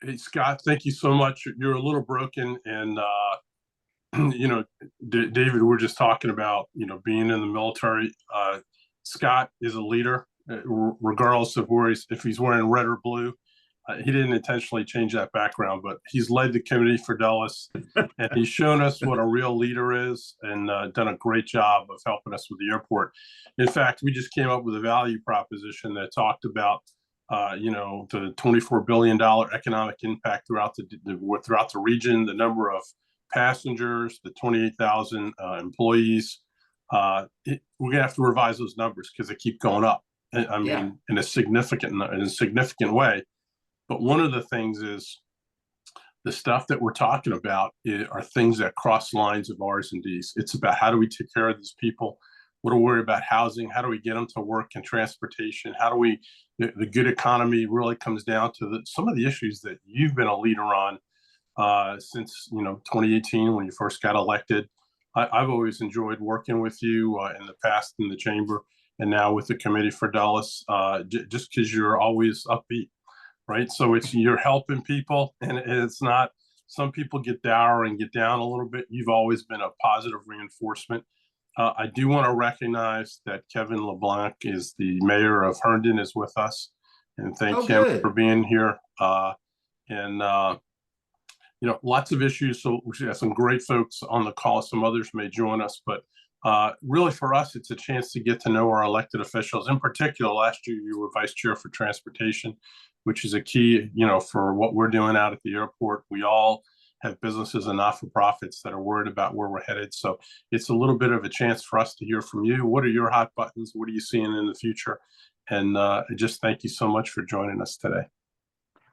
Hey, Scott, thank you so much. You're a little broken, and David, we're just talking about being in the military. Scott is a leader, regardless of if he's wearing red or blue. He didn't intentionally change that background, but he's led the committee for Dulles, and he's shown us what a real leader is, and done a great job of helping us with the airport. In fact, we just came up with a value proposition that talked about the $24 billion economic impact throughout the region, the number of passengers, the 28,000 employees. We're gonna have to revise those numbers because they keep going up. I Yeah. mean, in a significant way. But one of the things is the stuff that we're talking about are things that cross lines of R's and D's. It's about how do we take care of these people? What are we worried about housing? How do we get them to work and transportation? How do we, the good economy really comes down to some of the issues that you've been a leader on since 2018 when you first got elected. I've always enjoyed working with you in the past in the chamber and now with the committee for Dulles, just because you're always upbeat, right? So it's you're helping people, and it's not. Some people get dour and get down a little bit. You've always been a positive reinforcement. I do want to recognize that Kevin LeBlanc is the mayor of Herndon is with us, and thank Oh, him for good. being here. And lots of issues. So we have some great folks on the call. Some others may join us, but really for us, it's a chance to get to know our elected officials. In particular, last year you were vice chair for transportation, which is a key, for what we're doing out at the airport. We all have businesses and not-for-profits that are worried about where we're headed. So it's a little bit of a chance for us to hear from you. What are your hot buttons? What are you seeing in the future? And just thank you so much for joining us today.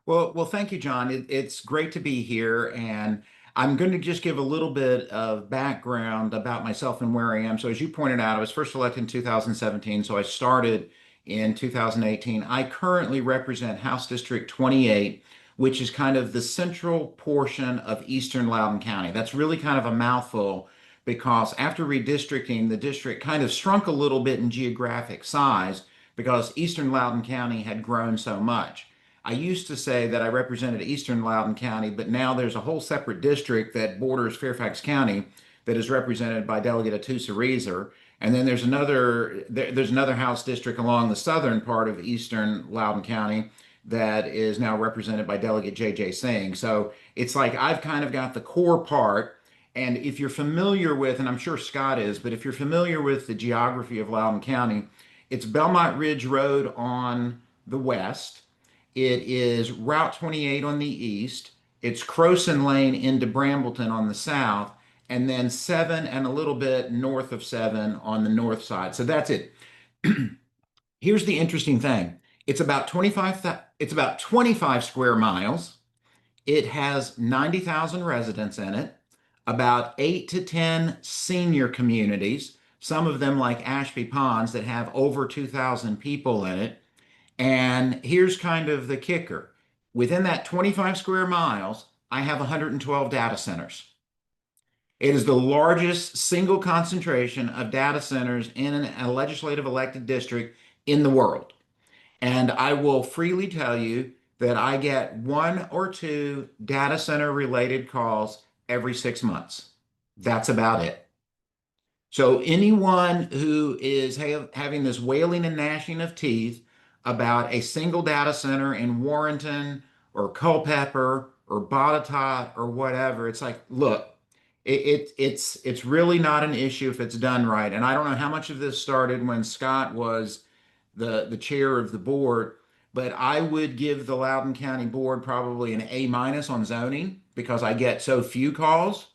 Well, thank you, John. It's great to be here, and I'm going to just give a little bit of background about myself and where I am. So, as you pointed out, I was first elected in 2017, so I started in 2018. I currently represent House District 28, which is kind of the central portion of Eastern Loudoun County. That's really kind of a mouthful because after redistricting, the district kind of shrunk a little bit in geographic size because Eastern Loudoun County had grown so much. I used to say that I represented Eastern Loudoun County, but now there's a whole separate district that borders Fairfax County that is represented by Delegate Atusa Reeser. And then there's another House district along the southern part of Eastern Loudoun County that is now represented by Delegate J.J. Singh. So it's like I've kind of got the core part. And if you're familiar with, and I'm sure Scott is, but if you're familiar with the geography of Loudoun County, it's Belmont Ridge Road on the west. It is Route 28 on the east. It's Croson Lane into Brambleton on the south, and then 7 and a little bit north of 7 on the north side. So that's it. Here's the interesting thing. It's about 25 square miles. It has 90,000 residents in it, about 8 to 10 senior communities, some of them like Ashby Ponds that have over 2,000 people in it. And here's kind of the kicker. Within that 25 square miles, I have 112 data centers. It is the largest single concentration of data centers in a legislative elected district in the world. And I will freely tell you that I get one or two data center related calls every 6 months. That's about it. So anyone who is having this wailing and gnashing of teeth about a single data center in Warrenton or Culpeper or Botetourt or whatever, it's like, look, it's really not an issue if it's done right. And I don't know how much of this started when Scott was the chair of the board, but I would give the Loudoun County Board probably an A minus on zoning because I get so few calls.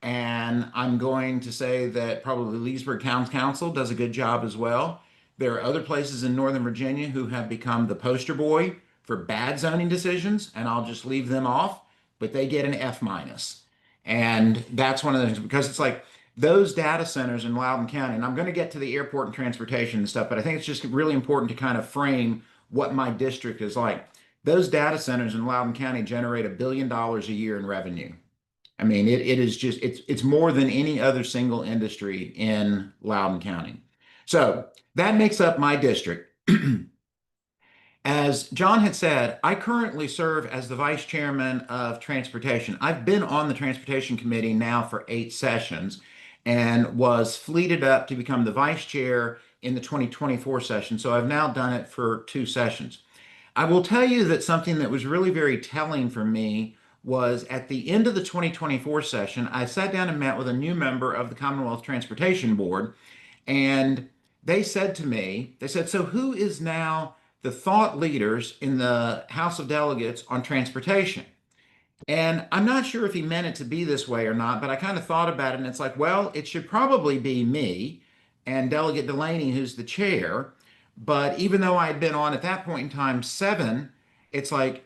And I'm going to say that probably Leesburg Town Council does a good job as well. There are other places in Northern Virginia who have become the poster boy for bad zoning decisions, and I'll just leave them off, but they get an F minus. And that's one of the things because it's like those data centers in Loudoun County, and I'm going to get to the airport and transportation and stuff, but I think it's just really important to kind of frame what my district is like. Those data centers in Loudoun County generate $1 billion a year in revenue. I mean, it is just it's more than any other single industry in Loudoun County. So that makes up my district. As John had said, I currently serve as the Vice Chairman of Transportation. I've been on the Transportation Committee now for 8 sessions and was fleeted up to become the Vice Chair in the 2024 session. So I've now done it for 2 sessions. I will tell you that something that was really very telling for me was at the end of the 2024 session, I sat down and met with a new member of the Commonwealth Transportation Board, and they said to me, they said, so who is now the thought leaders in the House of Delegates on transportation? And I'm not sure if he meant it to be this way or not, but I kind of thought about it, and it's like, well, it should probably be me and Delegate Delaney, who's the chair. But even though I had been on at that point in time 7, it's like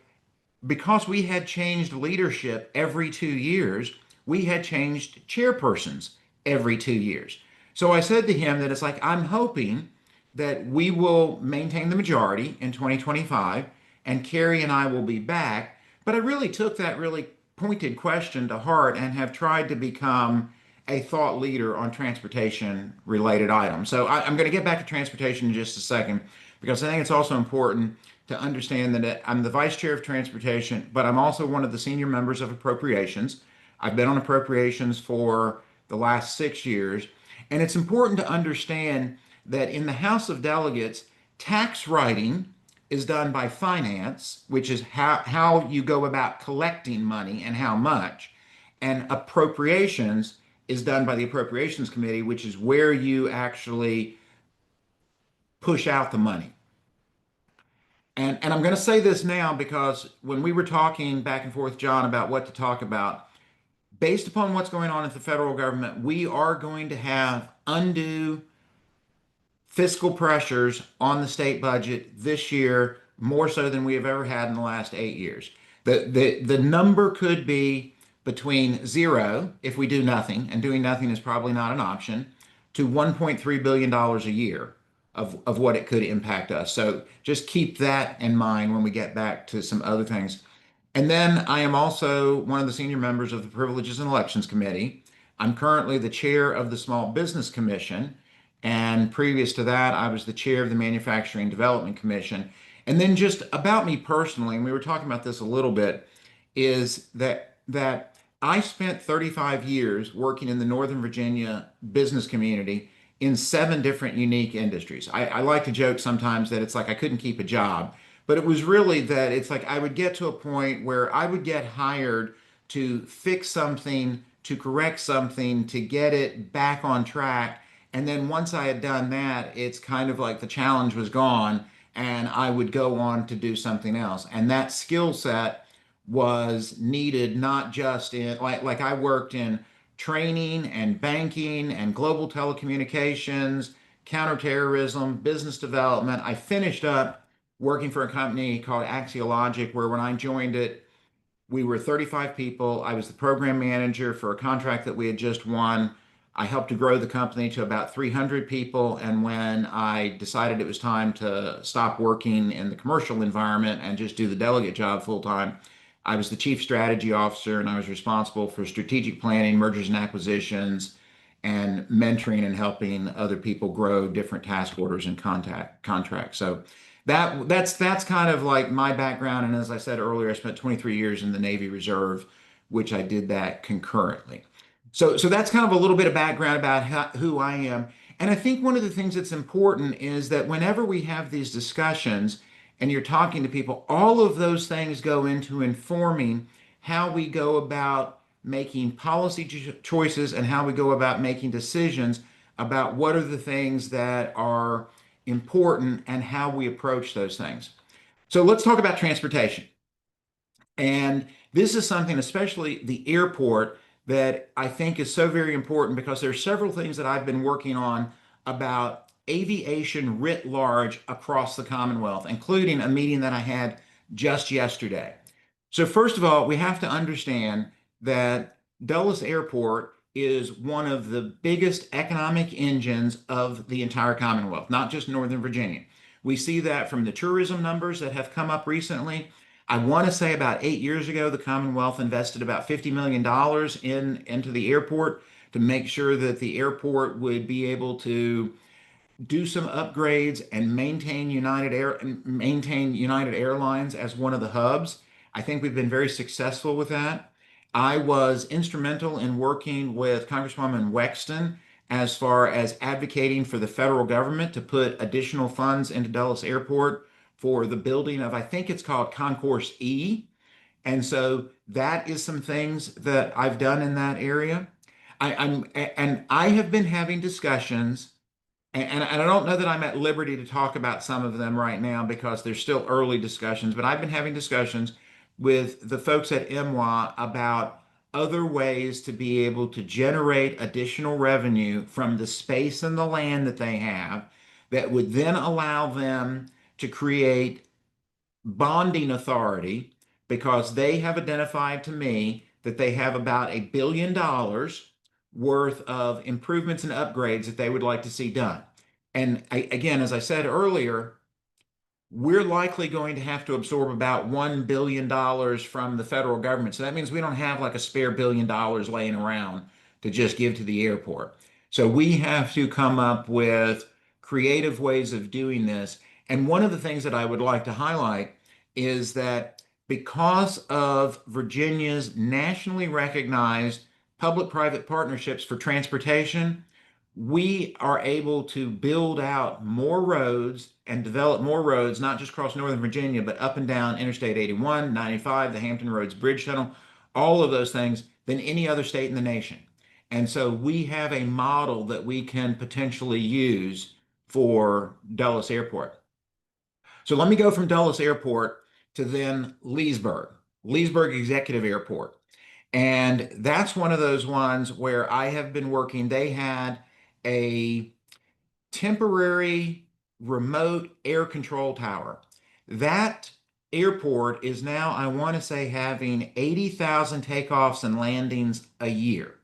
because we had changed leadership every 2 years, we had changed chairpersons every 2 years. So I said to him that it's like, I'm hoping that we will maintain the majority in 2025 and Carrie and I will be back. But I really took that really pointed question to heart and have tried to become a thought leader on transportation related items. So I'm going to get back to transportation in just a second because I think it's also important to understand that I'm the vice chair of transportation, but I'm also one of the senior members of appropriations. I've been on appropriations for the last 6 years. And it's important to understand that in the House of Delegates, tax writing is done by finance, which is how you go about collecting money and how much. And appropriations is done by the Appropriations Committee, which is where you actually push out the money. And I'm going to say this now because when we were talking back and forth, John, about what to talk about, based upon what's going on at the federal government, we are going to have undue fiscal pressures on the state budget this year, more so than we have ever had in the last 8 years. The number could be between zero, if we do nothing, and doing nothing is probably not an option, to $1.3 billion a year of what it could impact us. So just keep that in mind when we get back to some other things. And then I am also one of the senior members of the Privileges and Elections Committee. I'm currently the chair of the Small Business Commission. And previous to that, I was the chair of the Manufacturing Development Commission. And then just about me personally, and we were talking about this a little bit, is that I spent 35 years working in the Northern Virginia business community in 7 different unique industries. I like to joke sometimes that it's like I couldn't keep a job, but it was really that it's like I would get to a point where I would get hired to fix something, to correct something, to get it back on track. And then once I had done that, it's kind of like the challenge was gone and I would go on to do something else. And that skill set was needed not just in like I worked in training and banking and global telecommunications, counterterrorism, business development. I finished up working for a company called Axiologic, where when I joined it, we were 35 people. I was the program manager for a contract that we had just won. I helped to grow the company to about 300 people. And when I decided it was time to stop working in the commercial environment and just do the delegate job full time, I was the chief strategy officer and I was responsible for strategic planning, mergers and acquisitions, and mentoring and helping other people grow different task orders and contracts. So that's kind of like my background. And as I said earlier, I spent 23 years in the Navy Reserve, which I did that concurrently. So that's kind of a little bit of background about who I am. And I think one of the things that's important is that whenever we have these discussions and you're talking to people, all of those things go into informing how we go about making policy choices and how we go about making decisions about what are the things that are important and how we approach those things. So let's talk about transportation. And this is something, especially the airport, that I think is so very important because there are several things that I've been working on about aviation writ large across the Commonwealth, including a meeting that I had just yesterday. So first of all, we have to understand that Dulles Airport is one of the biggest economic engines of the entire Commonwealth, not just Northern Virginia. We see that from the tourism numbers that have come up recently. I want to say about 8 years ago, the Commonwealth invested about $50 million into the airport to make sure that the airport would be able to do some upgrades and maintain United Airlines as one of the hubs. I think we've been very successful with that. I was instrumental in working with Congresswoman Wexton as far as advocating for the federal government to put additional funds into Dulles Airport for the building of, I think it's called Concourse E. And so that is some things that I've done in that area. And I have been having discussions, and I don't know that I'm at liberty to talk about some of them right now because they're still early discussions, but I've been having discussions with the folks at MWA about other ways to be able to generate additional revenue from the space and the land that they have that would then allow them to create bonding authority because they have identified to me that they have about $1 billion worth of improvements and upgrades that they would like to see done. And again, as I said earlier, we're likely going to have to absorb about $1 billion from the federal government. So that means we don't have like a spare $1 billion laying around to just give to the airport. So we have to come up with creative ways of doing this. And one of the things that I would like to highlight is that because of Virginia's nationally recognized public-private partnerships for transportation, we are able to build out more roads and develop more roads, not just across Northern Virginia, but up and down Interstate 81, 95, the Hampton Roads Bridge Tunnel, all of those things than any other state in the nation. And so we have a model that we can potentially use for Dulles Airport. So let me go from Dulles Airport to then Leesburg Executive Airport. And that's one of those ones where I have been working. They had a temporary remote air control tower. That airport is now, I want to say, having 80,000 takeoffs and landings a year.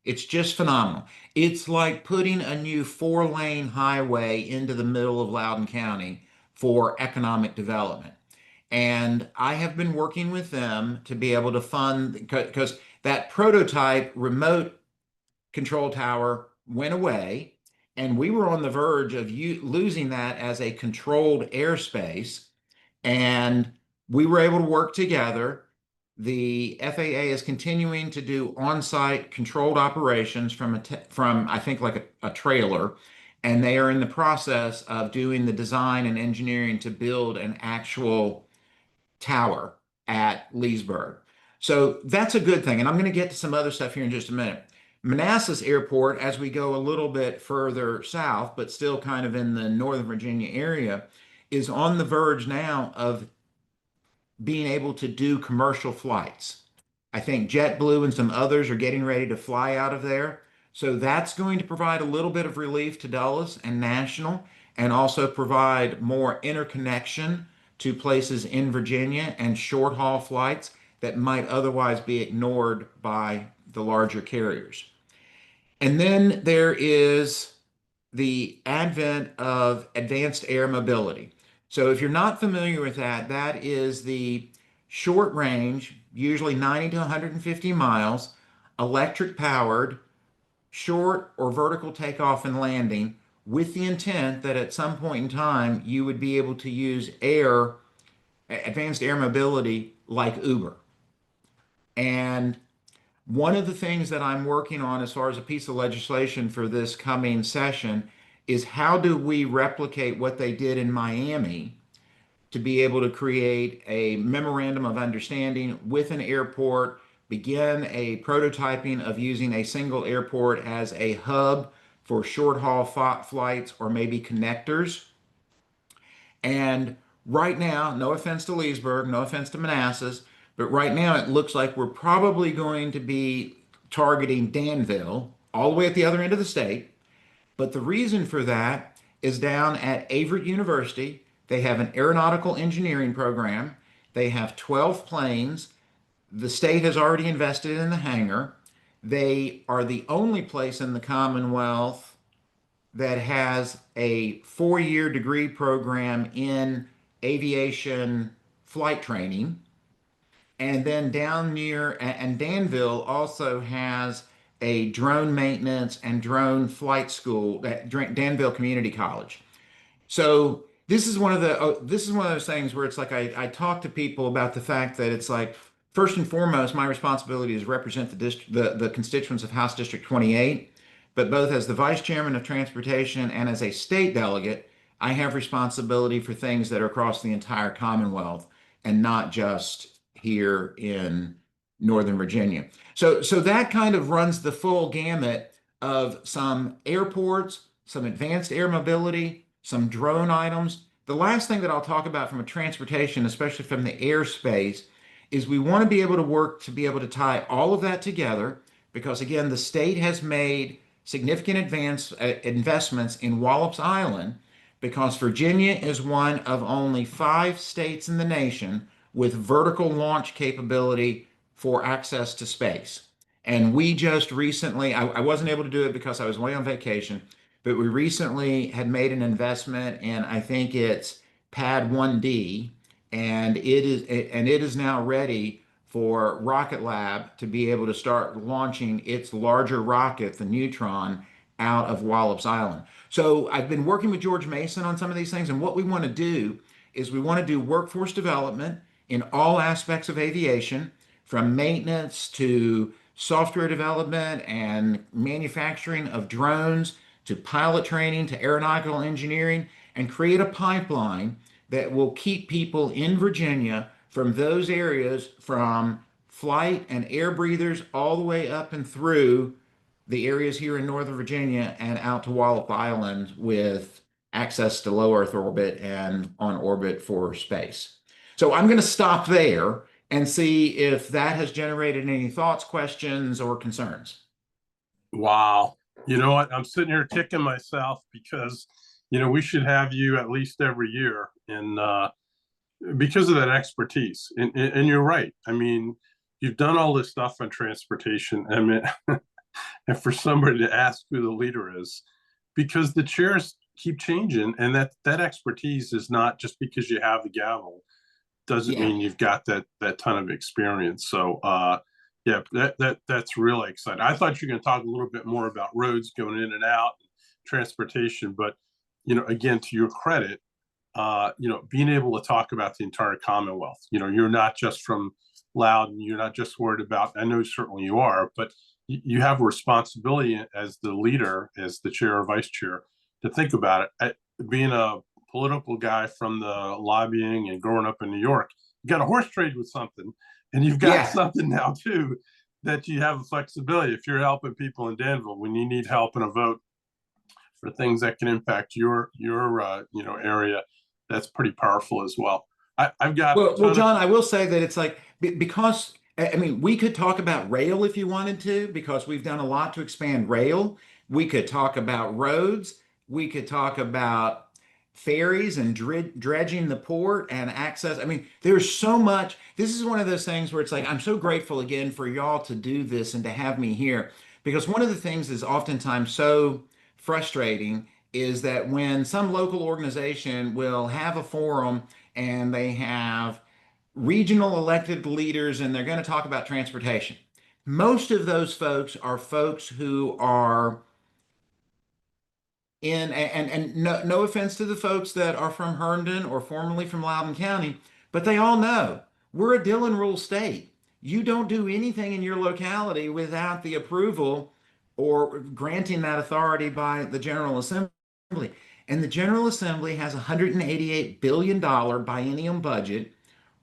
It's just phenomenal. It's like putting a new 4-lane highway into the middle of Loudoun County for economic development. And I have been working with them to be able to fund, because that prototype remote control tower went away, and we were on the verge of losing that as a controlled airspace. And we were able to work together. The FAA is continuing to do on-site controlled operations from I think like a trailer, and they are in the process of doing the design and engineering to build an actual tower at Leesburg. So that's a good thing. And I'm going to get to some other stuff here in just a minute. Manassas Airport, as we go a little bit further south, but still kind of in the Northern Virginia area, is on the verge now of being able to do commercial flights. I think JetBlue and some others are getting ready to fly out of there. So that's going to provide a little bit of relief to Dulles and National, and also provide more interconnection to places in Virginia and short haul flights that might otherwise be ignored by the larger carriers. And then there is the advent of advanced air mobility. So if you're not familiar with that, that is the short range, usually 90 to 150 miles, electric powered, short or vertical takeoff and landing, with the intent that at some point in time you would be able to use advanced air mobility like Uber. And one of the things that I'm working on as far as a piece of legislation for this coming session is how do we replicate what they did in Miami to be able to create a memorandum of understanding with an airport, begin a prototyping of using a single airport as a hub for short haul flights or maybe connectors. And right now, no offense to Leesburg, no offense to Manassas, but right now it looks like we're probably going to be targeting Danville, all the way at the other end of the state. But the reason for that is down at Averett University, they have an aeronautical engineering program. They have 12 planes. The state has already invested in the hangar. They are the only place in the Commonwealth that has a 4-year degree program in aviation flight training. And then down near, and Danville also has a drone maintenance and drone flight school at Danville Community College. So this is one of those things where it's like I talk to people about the fact that it's like first and foremost, my responsibility is to represent the constituents of House District 28, but both as the vice chairman of transportation and as a state delegate, I have responsibility for things that are across the entire Commonwealth and not just here in Northern Virginia. So that kind of runs the full gamut of some airports, some advanced air mobility, some drone items. The last thing that I'll talk about from a transportation, especially from the airspace, is we want to be able to work to be able to tie all of that together because, again, the state has made significant investments in Wallops Island because Virginia is one of only 5 states in the nation with vertical launch capability for access to space. And we just recently, I wasn't able to do it because I was away on vacation, but we recently had made an investment in, I think it's Pad 1D, and it is now ready for Rocket Lab to be able to start launching its larger rocket, the Neutron, out of Wallops Island. So I've been working with George Mason on some of these things, and what we want to do is we want to do workforce development in all aspects of aviation, from maintenance to software development and manufacturing of drones to pilot training to aeronautical engineering, and create a pipeline that will keep people in Virginia from those areas, from flight and air breathers all the way up and through the areas here in Northern Virginia and out to Wallop Island with access to low Earth orbit and on orbit for space. So I'm going to stop there and see if that has generated any thoughts, questions, or concerns. Wow. You know what? I'm sitting here kicking myself because, we should have you at least every year. And because of that expertise. And you're right. I mean, you've done all this stuff on transportation. I mean, and for somebody to ask who the leader is, because the chairs keep changing, and that expertise is not just because you have the gavel, doesn't Yeah. mean you've got that ton of experience. So yeah, that's really exciting. I thought you were going to talk a little bit more about roads going in and out, transportation, but again, to your credit, being able to talk about the entire Commonwealth. You're not just from Loudon. You're not just worried about. I know certainly you are, but you have a responsibility as the leader, as the chair or vice chair, to think about it. Being a political guy from the lobbying and growing up in New York, you got a horse trade with something, and you've got Yeah. something now too that you have a flexibility. If you're helping people in Danville when you need help in a vote for things that can impact your area, that's pretty powerful as well. I've got a Well, ton of John, I will say that it's like because I mean, we could talk about rail if you wanted to, because we've done a lot to expand rail. We could talk about roads. We could talk about ferries and dredging the port and access. I mean, there's so much. This is one of those things where it's like I'm so grateful again for y'all to do this and to have me here, because one of the things is oftentimes so frustrating is that when some local organization will have a forum and they have regional elected leaders and they're going to talk about transportation. Most of those folks are folks who are and no offense to the folks that are from Herndon or formerly from Loudoun County, but they all know we're a Dillon rule state. You don't do anything in your locality without the approval or granting that authority by the General Assembly. And the General Assembly has a $188 billion biennium budget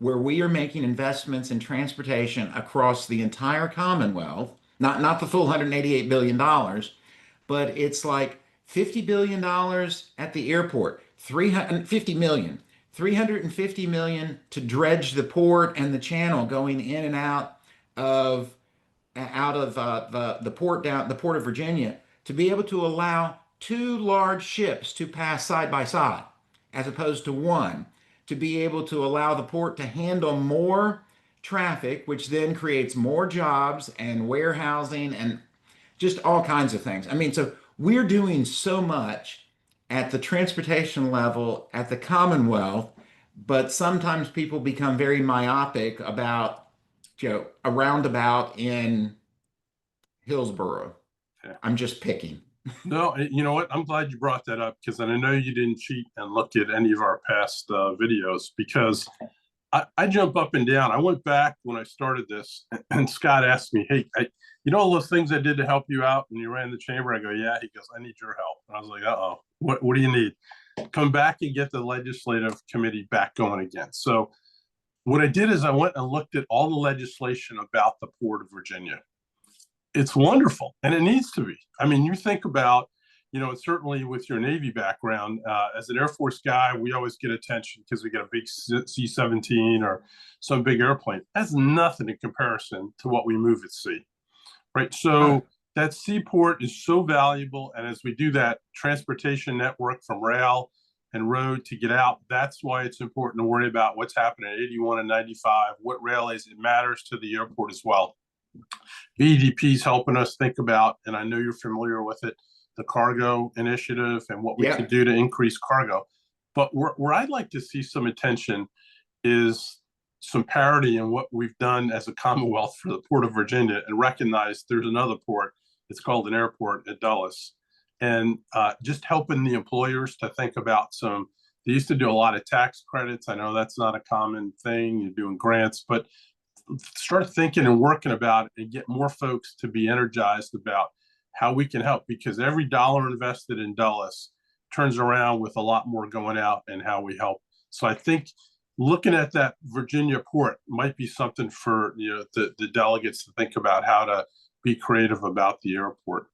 where we are making investments in transportation across the entire Commonwealth, not the full $188 billion, but it's like $50 billion at the airport, 350 million, 350 million to dredge the port and the channel going in and of the port down the port of Virginia to be able to allow 2 large ships to pass side by side as opposed to one, to be able to allow the port to handle more traffic, which then creates more jobs and warehousing and just all kinds of things. I mean, so we're doing so much at the transportation level at the Commonwealth, but sometimes people become very myopic about, a roundabout in Hillsborough. Yeah. I'm just picking. No, you know what? I'm glad you brought that up because I know you didn't cheat and look at any of our past videos because I jump up and down. I went back when I started this, and Scott asked me, "Hey, you know all those things I did to help you out when you ran the chamber?" I go, "Yeah." He goes, "I need your help." And I was like, "Uh-oh, what do you need?" Come back and get the legislative committee back going again. So what I did is I went and looked at all the legislation about the Port of Virginia. It's wonderful, and it needs to be. I mean, you think about, and certainly with your Navy background, as an Air Force guy, we always get attention because we get a big C-17 or some big airplane. That's nothing in comparison to what we move at sea, right? Right. So that seaport is so valuable, and as we do that transportation network from rail and road to get out, that's why it's important to worry about what's happening at 81 and 95, what rail is. It matters to the airport as well. BDP is helping us think about, and I know you're familiar with it, the cargo initiative and what we Yeah. can do to increase cargo. But where I'd like to see some attention is some parity in what we've done as a Commonwealth for the Port of Virginia and recognize there's another port. It's called an airport at Dulles. And just helping the employers to think about they used to do a lot of tax credits. I know that's not a common thing. You're doing grants, but start thinking and working about it and get more folks to be energized about how we can help, because every dollar invested in Dulles turns around with a lot more going out and how we help. So I think looking at that Virginia port might be something for the delegates to think about how to be creative about the airport.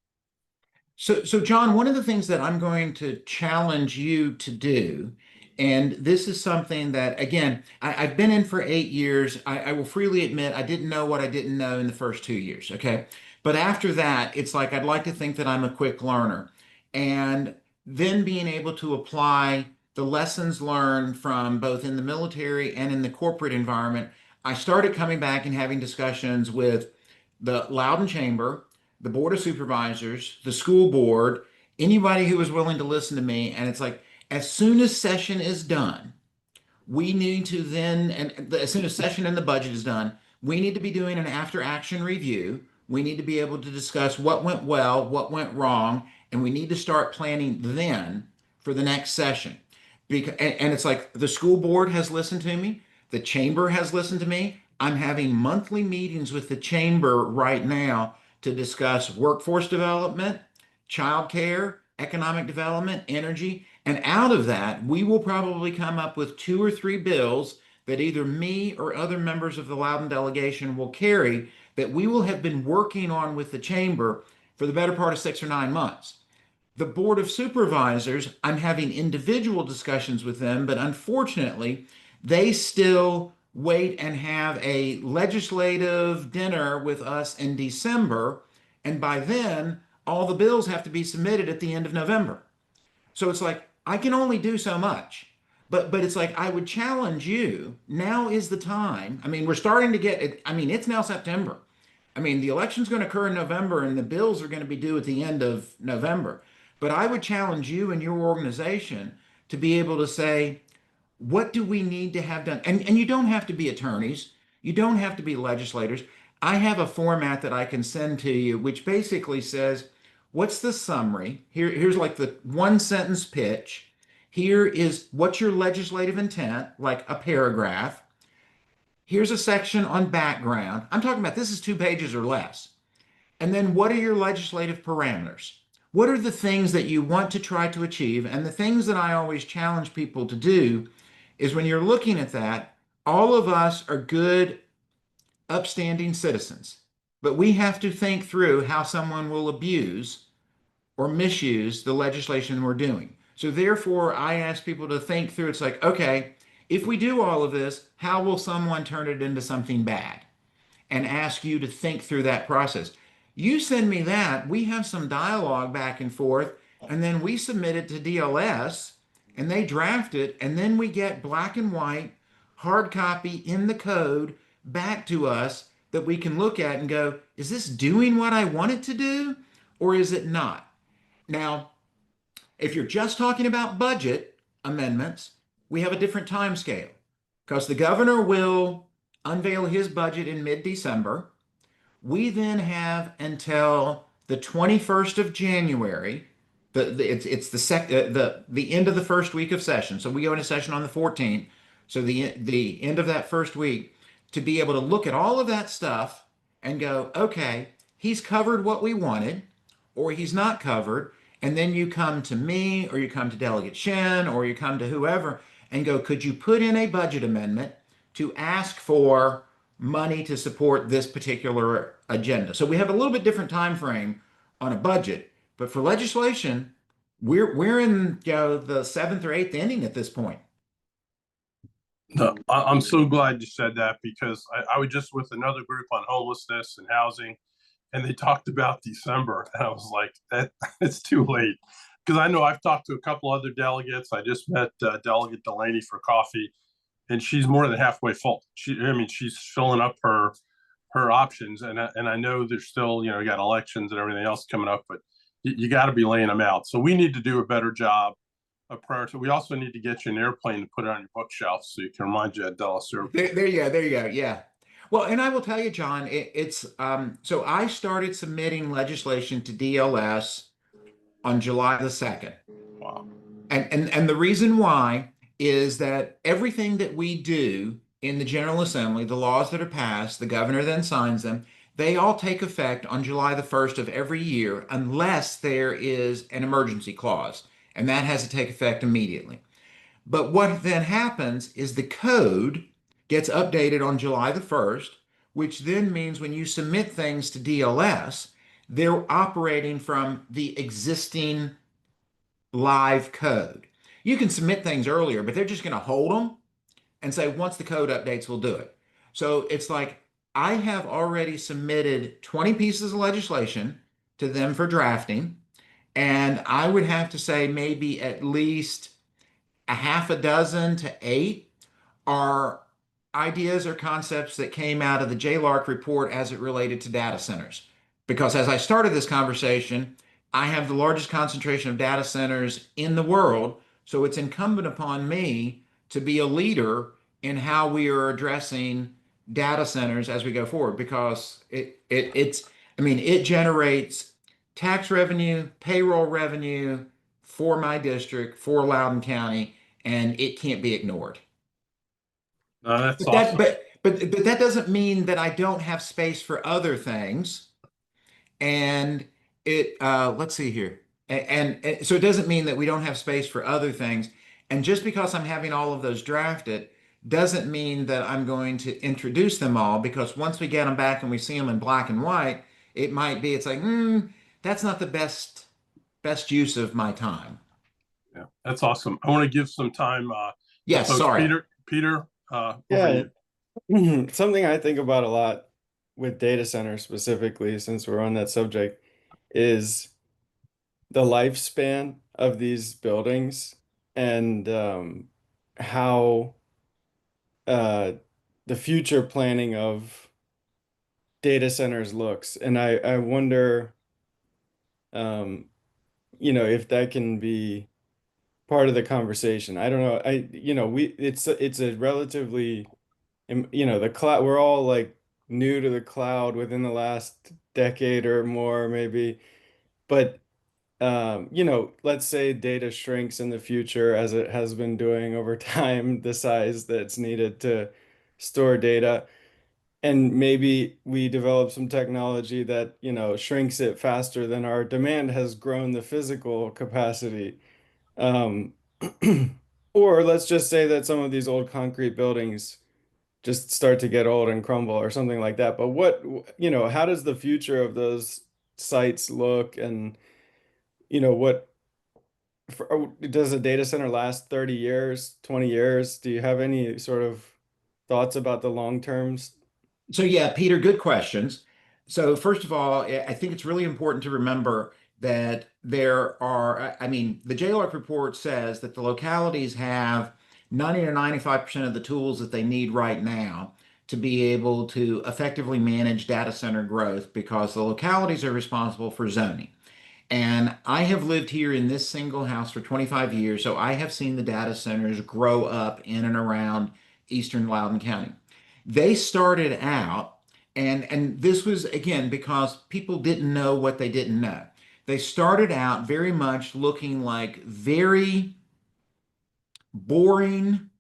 So John, one of the things that I'm going to challenge you to do, and this is something that, again, I've been in for 8 years. I will freely admit I didn't know what I didn't know in the first 2 years, okay? But after that, it's like I'd like to think that I'm a quick learner. And then being able to apply the lessons learned from both in the military and in the corporate environment, I started coming back and having discussions with the Loudon Chamber, the Board of Supervisors, the school board, anybody who was willing to listen to me. And it's like, as soon as session is done, we need to then, and as soon as session and the budget is done, we need to be doing an after action review. We need to be able to discuss what went well, what went wrong, and we need to start planning then for the next session. And it's like the school board has listened to me, the chamber has listened to me. I'm having monthly meetings with the chamber right now to discuss workforce development, childcare, economic development, energy. And out of that, we will probably come up with 2 or 3 bills that either me or other members of the Loudon delegation will carry that we will have been working on with the chamber for the better part of 6 or 9 months. The Board of Supervisors, I'm having individual discussions with them, but unfortunately, they still wait and have a legislative dinner with us in December. And by then, all the bills have to be submitted at the end of November. So it's like, I can only do so much. But it's like, I would challenge you. Now is the time. I mean, we're starting to get it. I mean, it's now September. I mean, the election's going to occur in November and the bills are going to be due at the end of November. But I would challenge you and your organization to be able to say, what do we need to have done? And you don't have to be attorneys, you don't have to be legislators. I have a format that I can send to you, which basically says, what's the summary? Here's like the 1 sentence pitch. Here is what's your legislative intent, like a paragraph. Here's a section on background. I'm talking about this is 2 pages or less. And then what are your legislative parameters? What are the things that you want to try to achieve? And the things that I always challenge people to do is when you're looking at that, all of us are good, upstanding citizens, but we have to think through how someone will abuse or misuse the legislation we're doing. So therefore, I ask people to think through, it's like, okay, if we do all of this, how will someone turn it into something bad? And ask you to think through that process. You send me that, we have some dialogue back and forth, and then we submit it to DLS and they draft it, and then we get black and white, hard copy in the code back to us that we can look at and go, is this doing what I want it to do or is it not? Now, if you're just talking about budget amendments, we have a different time scale because the governor will unveil his budget in mid-December. We then have until the 21st of January. It's the end of the first week of session. So we go into session on the 14th. So the end of that first week to be able to look at all of that stuff and go, okay, he's covered what we wanted, or he's not covered. And then you come to me, or you come to Delegate Shen, or you come to whoever and go, could you put in a budget amendment to ask for money to support this particular agenda? So we have a little bit different time frame on a budget, but for legislation, we're in, the seventh or eighth inning at this point. No, I'm so glad you said that, because I was just with another group on homelessness and housing, and they talked about December, and I was like, that it's too late. Because I know I've talked to a couple other delegates. I just met Delegate Delaney for coffee, and she's more than halfway full. I mean, she's filling up her options, and I know there's still, you got elections and everything else coming up, but you got to be laying them out. So we need to do a better job of priority. We also need to get you an airplane to put it on your bookshelf so you can remind you at Della Service. There you go. There you go. Yeah. Well, and I will tell you, John, it's so I started submitting legislation to DLS on July the 2nd. Wow. And the reason why is that everything that we do in the General Assembly, the laws that are passed, the governor then signs them, they all take effect on July the 1st of every year unless there is an emergency clause, and that has to take effect immediately. But what then happens is the code gets updated on July the 1st, which then means when you submit things to DLS, they're operating from the existing live code. You can submit things earlier, but they're just going to hold them and say, once the code updates, we'll do it. So it's like I have already submitted 20 pieces of legislation to them for drafting, and I would have to say maybe at least a half a dozen to eight are ideas or concepts that came out of the JLARC report as it related to data centers. Because as I started this conversation, I have the largest concentration of data centers in the world. So it's incumbent upon me to be a leader in how we are addressing data centers as we go forward, because it generates tax revenue, payroll revenue for my district, for Loudoun County, and it can't be ignored. No, that's But that awesome. but that doesn't mean that I don't have space for other things. And let's see here. And so it doesn't mean that we don't have space for other things. And just because I'm having all of those drafted doesn't mean that I'm going to introduce them all, because once we get them back and we see them in black and white, it's like, that's not the best use of my time. Yeah, that's awesome. I want to give some time to Yes, folks. sorry. Peter, over Yeah, to something I think about a lot with data centers specifically, since we're on that subject, is the lifespan of these buildings and how uh, the future planning of data centers looks. And I wonder, um, if that can be part of the conversation. I don't know. It's a relatively, the cloud, we're all like new to the cloud within the last decade or more, maybe. But let's say data shrinks in the future as it has been doing over time, the size that's needed to store data. And maybe we develop some technology that, shrinks it faster than our demand has grown the physical capacity. Um, or let's just say that some of these old concrete buildings just start to get old and crumble or something like that. But how does the future of those sites look? And, does a data center last 30 years, 20 years? Do you have any sort of thoughts about the long terms? So yeah, Peter, good questions. So first of all, I think it's really important to remember that there are, I mean, the JLARC report says that the localities have 90 to 95% of the tools that they need right now to be able to effectively manage data center growth, because the localities are responsible for zoning. And I have lived here in this single house for 25 years, so I have seen the data centers grow up in and around eastern Loudoun County. They started out And this was, again, because people didn't know what they didn't know. They started out very much looking like very boring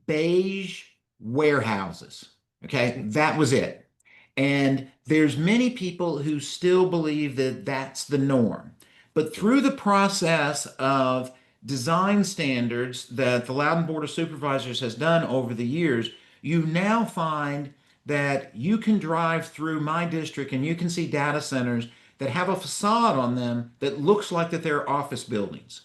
beige warehouses. Okay, that was it. And there's many people who still believe that that's the norm. But through the process of design standards that the Loudoun Board of Supervisors has done over the years, you now find that you can drive through my district and you can see data centers that have a facade on them that looks like that they're office buildings.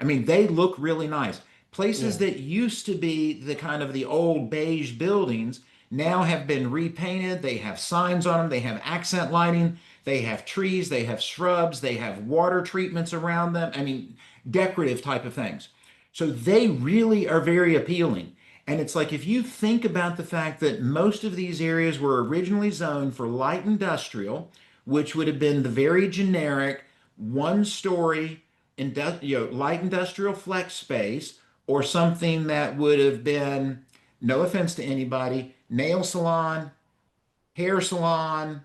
I mean, they look really nice. Places Yeah. that used to be the kind of the old beige buildings now have been repainted. They have signs on them. They have accent lighting. They have trees. They have shrubs. They have water treatments around them. I mean, decorative type of things. So they really are very appealing. And it's like if you think about the fact that most of these areas were originally zoned for light industrial, which would have been the very generic one-story light industrial flex space, or something that would have been, no offense to anybody, nail salon, hair salon,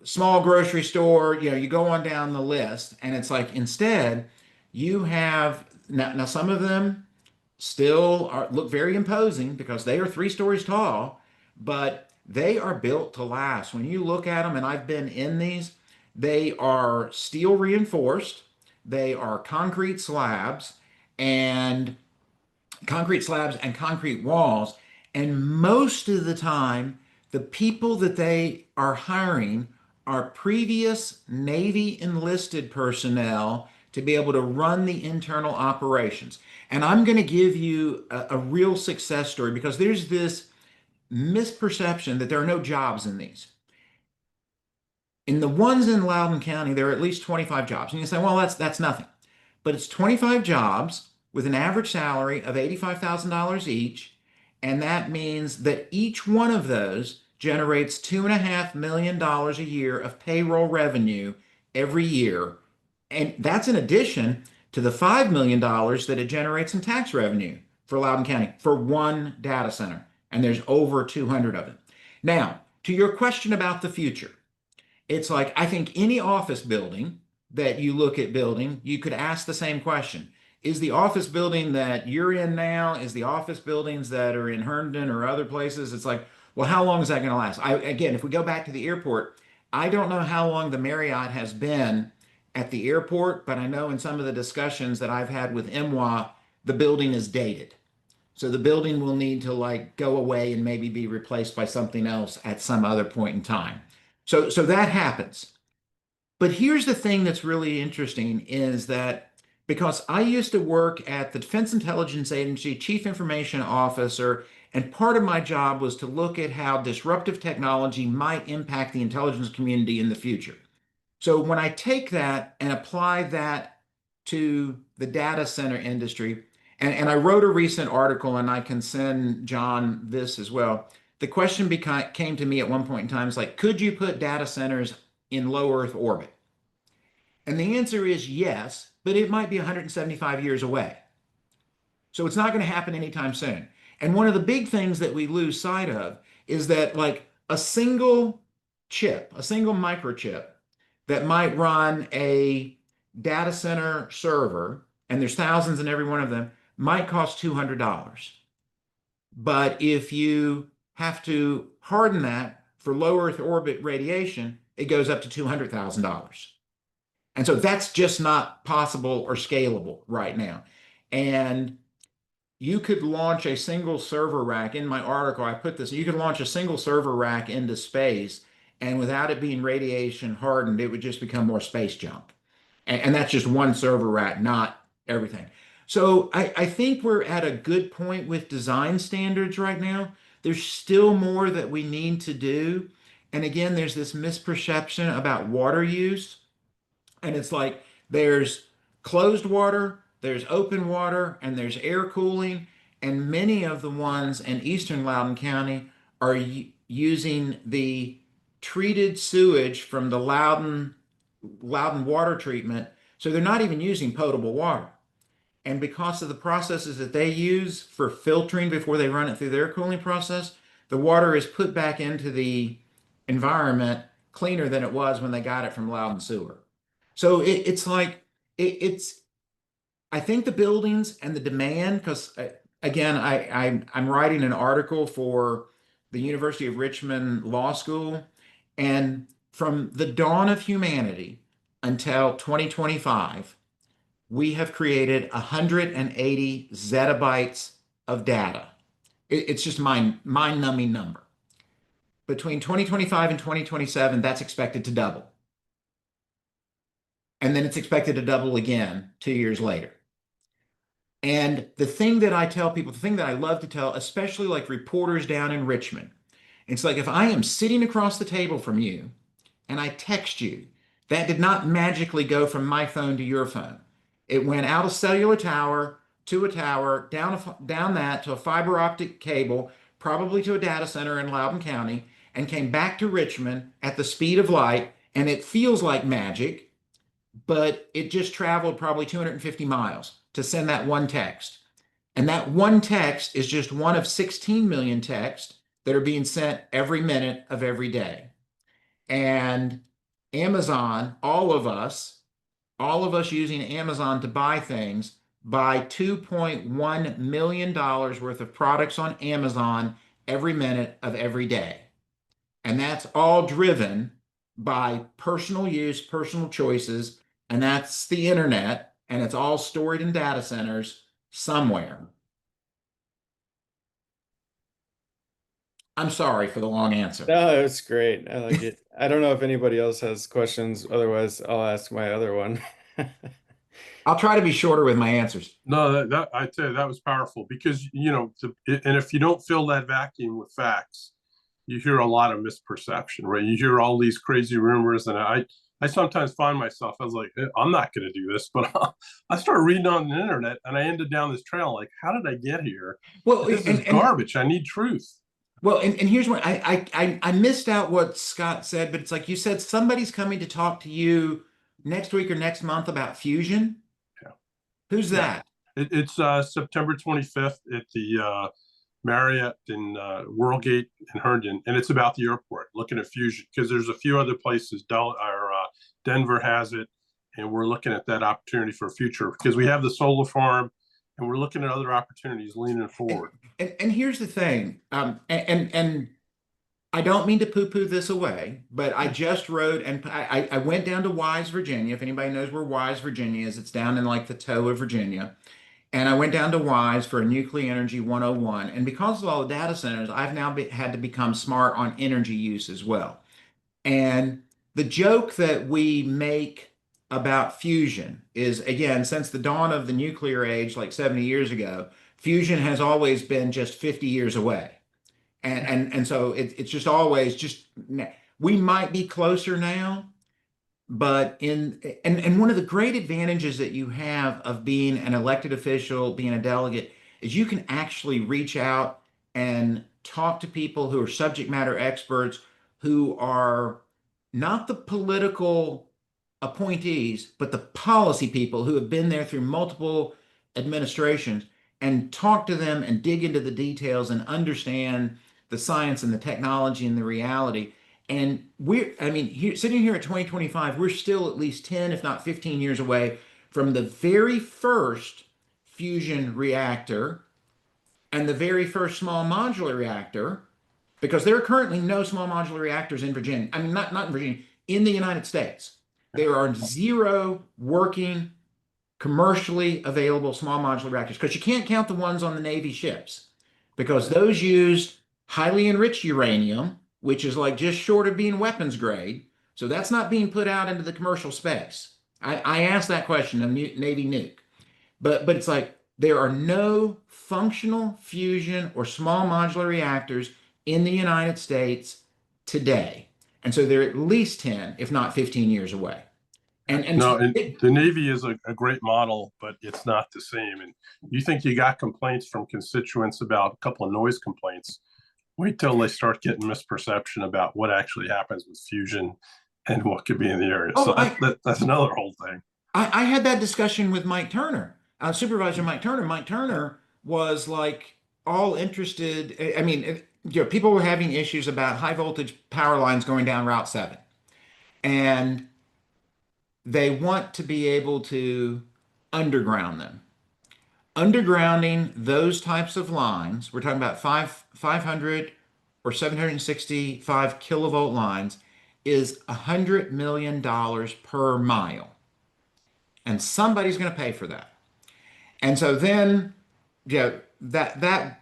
small grocery store, you go on down the list, and it's like instead you have now some of them still look very imposing because they are 3 stories tall, but they are built to last. When you look at them, and I've been in these, they are steel reinforced, they are and concrete slabs and concrete walls. And most of the time, the people that they are hiring are previous Navy enlisted personnel to be able to run the internal operations. And I'm going to give you a real success story because there's this misperception that there are no jobs in these. In the ones in Loudoun County, there are at least 25 jobs. And you say, well, that's nothing. But it's 25 jobs with an average salary of $85,000 each. And that means that each one of those generates $2.5 million a year of payroll revenue every year. And that's in addition to the $5 million that it generates in tax revenue for Loudoun County for one data center. And there's over 200 of them. Now, to your question about the future, it's like I think any office building that you look at building, you could ask the same question. Is the office building that you're in now, is the office buildings that are in Herndon or other places? It's like, well, how long is that going to last? Again, if we go back to the airport, I don't know how long the Marriott has been at the airport, but I know in some of the discussions that I've had with MWA, the building is dated. So the building will need to like go away and maybe be replaced by something else at some other point in time. So that happens. But here's the thing that's really interesting is that because I used to work at the Defense Intelligence Agency, Chief Information Officer, and part of my job was to look at how disruptive technology might impact the intelligence community in the future. So when I take that and apply that to the data center industry, and I wrote a recent article, and I can send John this as well. The question came to me at one point in time, is like, could you put data centers in low Earth orbit? And the answer is yes, but it might be 175 years away. So it's not going to happen anytime soon. And one of the big things that we lose sight of is that like a single chip, a single microchip that might run a data center server, and there's thousands in every one of them, might cost $200. But if you have to harden that for low Earth orbit radiation, it goes up to $200,000. And so that's just not possible or scalable right now. And you could launch a single server rack. In my article, I put this, you could launch a single server rack into space, and without it being radiation hardened, it would just become more space junk. And that's just one server rack, not everything. So I think we're at a good point with design standards right now. There's still more that we need to do. And again, there's this misperception about water use. And it's like there's closed water, there's open water, and there's air cooling. And many of the ones in eastern Loudoun County are using the treated sewage from the Loudoun water treatment. So they're not even using potable water. And because of the processes that they use for filtering before they run it through their cooling process, the water is put back into the environment cleaner than it was when they got it from Loudon Sewer. So it's like it's I think the buildings and the demand, because again, I'm writing an article for the University of Richmond Law School, and from the dawn of humanity until 2025, we have created 180 zettabytes of data. It's just mind-numbing number. Between 2025 and 2027, that's expected to double. And then it's expected to double again 2 years later. And the thing that I tell people, the thing that I love to tell, especially like reporters down in Richmond, it's like if I am sitting across the table from you and I text you, that did not magically go from my phone to your phone. It went out a cellular tower to a tower, down that to a fiber optic cable, probably to a data center in Loudoun County, and came back to Richmond at the speed of light. And it feels like magic, but it just traveled probably 250 miles to send that one text. And that one text is just one of 16 million texts that are being sent every minute of every day. And Amazon, all of us using Amazon to buy things, buy $2.1 million worth of products on Amazon every minute of every day. And that's all driven by personal use, personal choices, and that's the internet, and it's all stored in data centers somewhere. I'm sorry for the long answer. No, it's great. I like it. I don't know if anybody else has questions. Otherwise, I'll ask my other one. I'll try to be shorter with my answers. No, that I tell you, that was powerful because, and if you don't fill that vacuum with facts, you hear a lot of misperception, right? You hear all these crazy rumors, and I sometimes find myself, I was like, I'm not going to do this, but I started reading on the internet, and I ended down this trail. Like, how did I get here? Well, This is garbage. I need truth. Well, and here's what I missed out what Scott said, but it's like you said, somebody's coming to talk to you next week or next month about fusion. Yeah. Who's that? It's September 25th at the Marriott in Worldgate in Herndon, and it's about the airport, looking at fusion, because there's a few other places. Denver has it, and we're looking at that opportunity for future because we have the solar farm, and we're looking at other opportunities leaning forward. And here's the thing, and I don't mean to poo-poo this away, but I just rode and I went down to Wise, Virginia. If anybody knows where Wise, Virginia is, it's down in like the toe of Virginia. And I went down to Wise for a Nuclear Energy 101. And because of all the data centers, I've now had to become smart on energy use as well. And the joke that we make about fusion is, again, since the dawn of the nuclear age, like 70 years ago, fusion has always been just 50 years away. And so it's just always just, we might be closer now, but and one of the great advantages that you have of being an elected official, being a delegate, is you can actually reach out and talk to people who are subject matter experts, who are not the political appointees, but the policy people who have been there through multiple administrations, and talk to them and dig into the details and understand the science and the technology and the reality. And sitting here at 2025, we're still at least 10, if not 15 years away from the very first fusion reactor and the very first small modular reactor, because there are currently no small modular reactors in Virginia. I mean, not in Virginia, in the United States. There are 0 working, commercially available small modular reactors, because you can't count the ones on the Navy ships, because those use highly enriched uranium, which is like just short of being weapons grade. So that's not being put out into the commercial space. I asked that question of Navy nuke, but it's like there are no functional fusion or small modular reactors in the United States today. And so they're at least 10, if not 15 years away. The Navy is a great model, but it's not the same. And you think you got complaints from constituents about a couple of noise complaints. Wait till they start getting misperception about what actually happens with fusion and what could be in the area. Oh, so that's another whole thing. I had that discussion with Mike Turner, Supervisor Mike Turner. Mike Turner was like all interested. I mean, people were having issues about high voltage power lines going down Route 7. And they want to be able to underground them. Undergrounding those types of lines, we're talking about 500 or 765 kilovolt lines, is $100 million per mile. And somebody's going to pay for that. And so then, that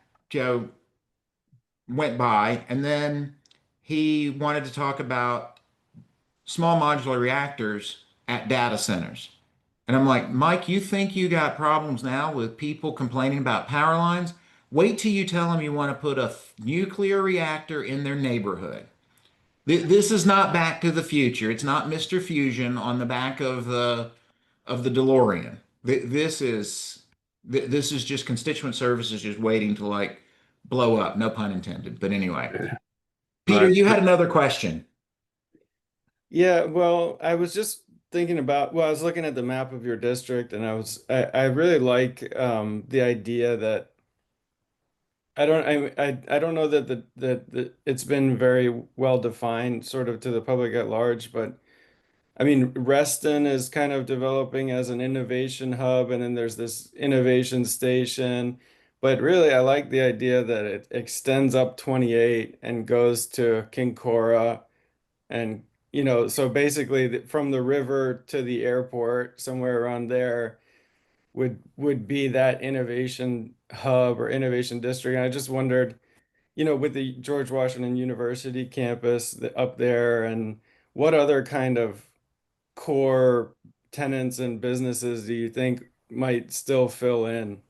went by, and then he wanted to talk about small modular reactors at data centers. And I'm like, Mike, you think you got problems now with people complaining about power lines? Wait till you tell them you want to put a nuclear reactor in their neighborhood. This is not Back to the Future. It's not Mr. Fusion on the back of the DeLorean. This is just constituent services just waiting to like blow up. No pun intended. But anyway, Peter, Right. you had another question. Yeah, well, I was just thinking about, well, I was looking at the map of your district and I really like the idea that I don't know that that it's been very well defined sort of to the public at large, but I mean, Reston is kind of developing as an innovation hub, and then there's this innovation station. But really, I like the idea that it extends up 28 and goes to Kincora. And, so basically from the river to the airport, somewhere around there would be that innovation hub or innovation district. And I just wondered, with the George Washington University campus up there, and what other kind of core tenants and businesses do you think might still fill in?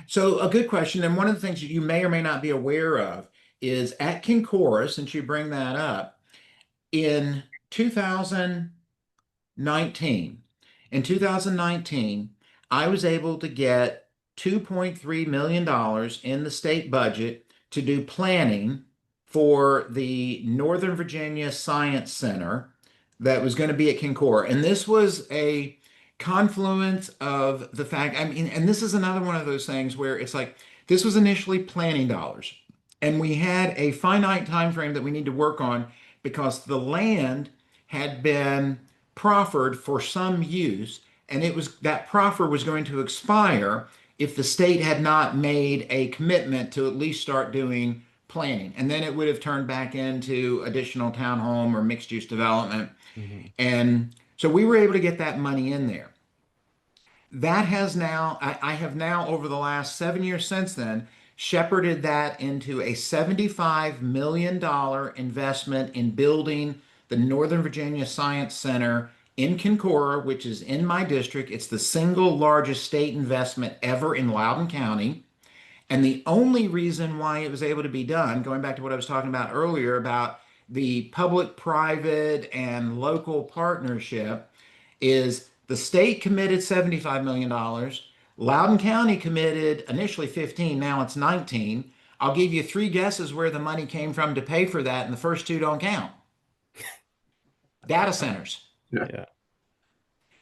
So, a good question. And one of the things that you may or may not be aware of is at Kincora, since you bring that up, in 2019, in 2019, I was able to get $2.3 million in the state budget to do planning for the Northern Virginia Science Center that was going to be at Kincora. And this was a confluence of the fact, I mean, and this is another one of those things where it's like this was initially planning dollars, and we had a finite time frame that we need to work on because the land had been proffered for some use, and it was that proffer was going to expire if the state had not made a commitment to at least start doing planning, and then it would have turned back into additional townhome or mixed use development. Mhm. And so we were able to get that money in there. That has now, I have now, over the last 7 years since then, shepherded that into a $75 million investment in building the Northern Virginia Science Center in Kincora, which is in my district. It's the single largest state investment ever in Loudoun County. And the only reason why it was able to be done, going back to what I was talking about earlier about the public, private, and local partnership, is the state committed $75 million. Loudoun County committed initially 15, now it's 19. I'll give you three guesses where the money came from to pay for that, and the first two don't count. Data centers. Yeah. Yeah.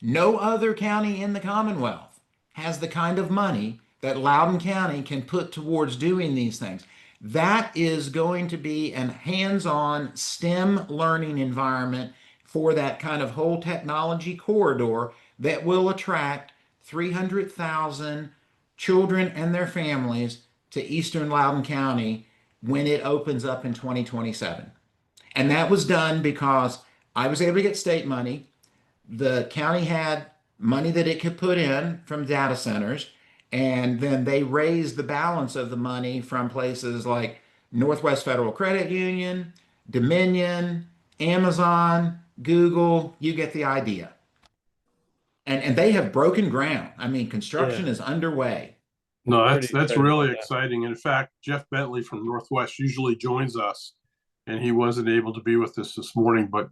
No other county in the Commonwealth has the kind of money that Loudoun County can put towards doing these things. That is going to be an hands-on STEM learning environment for that kind of whole technology corridor that will attract 300,000 children and their families to Eastern Loudoun County when it opens up in 2027. And that was done because I was able to get state money. The county had money that it could put in from data centers, and then they raised the balance of the money from places like Northwest Federal Credit Union, Dominion, Amazon, Google. You get the idea. And they have broken ground. I mean, construction Yeah. is underway. No, Pretty that's excited really about that. exciting. In fact, Jeff Bentley from Northwest usually joins us, and he wasn't able to be with us this morning. But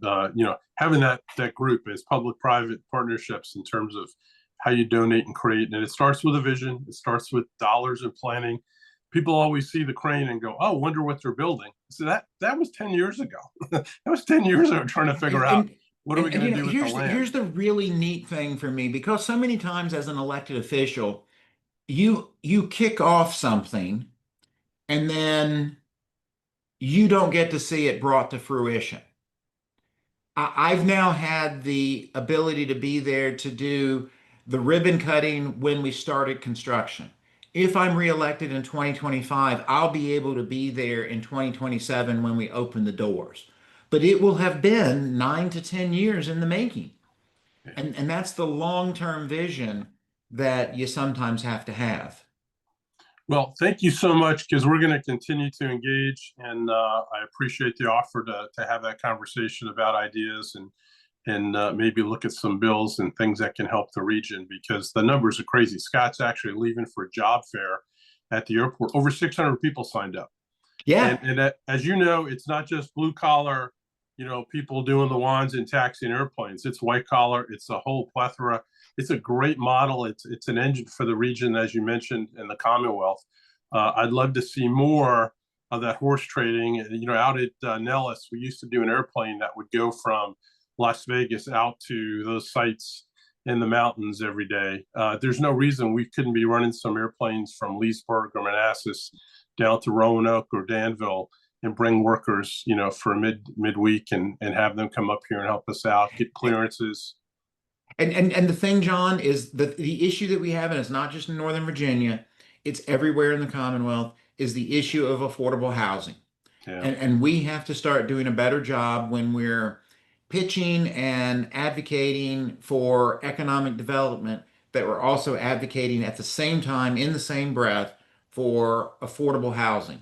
having that group as public-private partnerships in terms of how you donate and create, and it starts with a vision. It starts with dollars and planning. People always see the crane and go, "Oh, wonder what they're building." So that was 10 years ago. That was 10 years ago trying to figure out And, what are we going to do with the land. here's the really neat thing for me, because so many times as an elected official, you kick off something, and then you don't get to see it brought to fruition. I've now had the ability to be there to do the ribbon cutting when we started construction. If I'm reelected in 2025, I'll be able to be there in 2027 when we open the doors. But it will have been 9 to 10 years in the making. And that's the long-term vision that you sometimes have to have. Well, thank you so much, because we're going to continue to engage, and I appreciate the offer to have that conversation about ideas and maybe look at some bills and things that can help the region, because the numbers are crazy. Scott's actually leaving for a job fair at the airport. Over 600 people signed up. Yeah. And as you know, it's not just blue collar, people doing the wands and taxiing airplanes. It's white collar. It's a whole plethora. It's a great model. It's an engine for the region, as you mentioned, in the Commonwealth. I'd love to see more of that horse trading. Out at Nellis, we used to do an airplane that would go from Las Vegas out to those sites in the mountains every day. There's no reason we couldn't be running some airplanes from Leesburg or Manassas down to Roanoke or Danville and bring workers, for midweek and have them come up here and help us out, get clearances. And the thing, John, is the issue that we have, and it's not just in Northern Virginia, it's everywhere in the Commonwealth, is the issue of affordable housing. Yeah. And we have to start doing a better job when we're pitching and advocating for economic development, that we're also advocating at the same time, in the same breath, for affordable housing.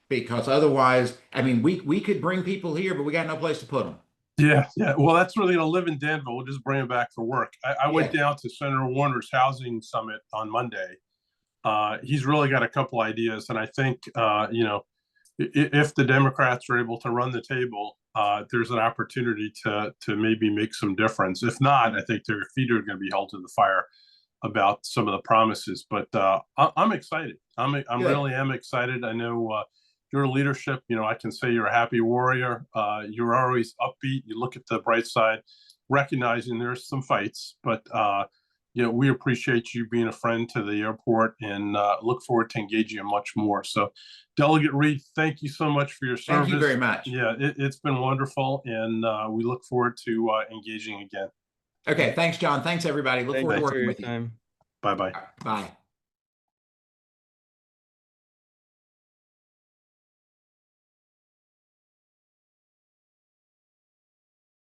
Because otherwise, I mean, we could bring people here, but we got no place to put them. Yeah. Well, that's where they're going to live in Danville. We'll just bring them back for work. I went down to Senator Warner's housing summit on Monday. He's really got a couple ideas, and I think if the Democrats are able to run the table, there's an opportunity to maybe make some difference. If not, I think their feet are going to be held to the fire about some of the promises. But I'm excited. I'm really am excited. I know your leadership. I can say you're a happy warrior. You're always upbeat. You look at the bright side, recognizing there's some fights, but we appreciate you being a friend to the airport, and look forward to engaging much more. So, Delegate Reid, thank you so much for your service. Thank you very much. Yeah, it's been wonderful, and we look forward to engaging again. Okay, thanks, John. Thanks, everybody. Look forward to working with you. Bye-bye. Bye.